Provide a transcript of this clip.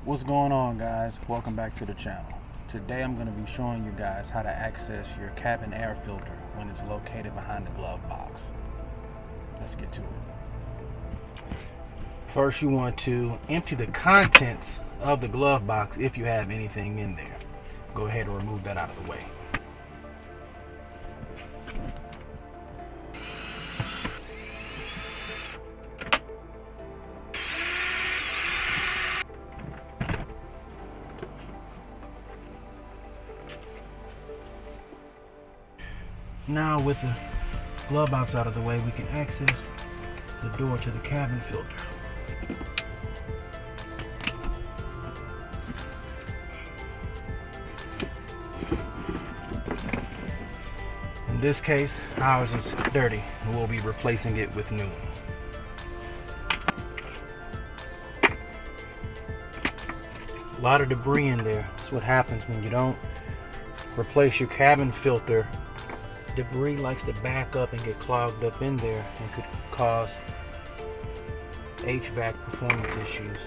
What's going on, guys? Welcome back to the channel. Today I'm going to be showing you guys how to access your cabin air filter when it's located behind the glove box. Let's get to it. First, you want to empty the contents of the glove box if you have anything in there. Go ahead and remove that out of the way. Now, with the glove box out of the way, we can access the door to the cabin filter. In this case, ours is dirty and we'll be replacing it with new ones. A lot of debris in there. That's what happens when you don't replace your cabin filter. Debris likes to back up and get clogged up in there and could cause HVAC performance issues.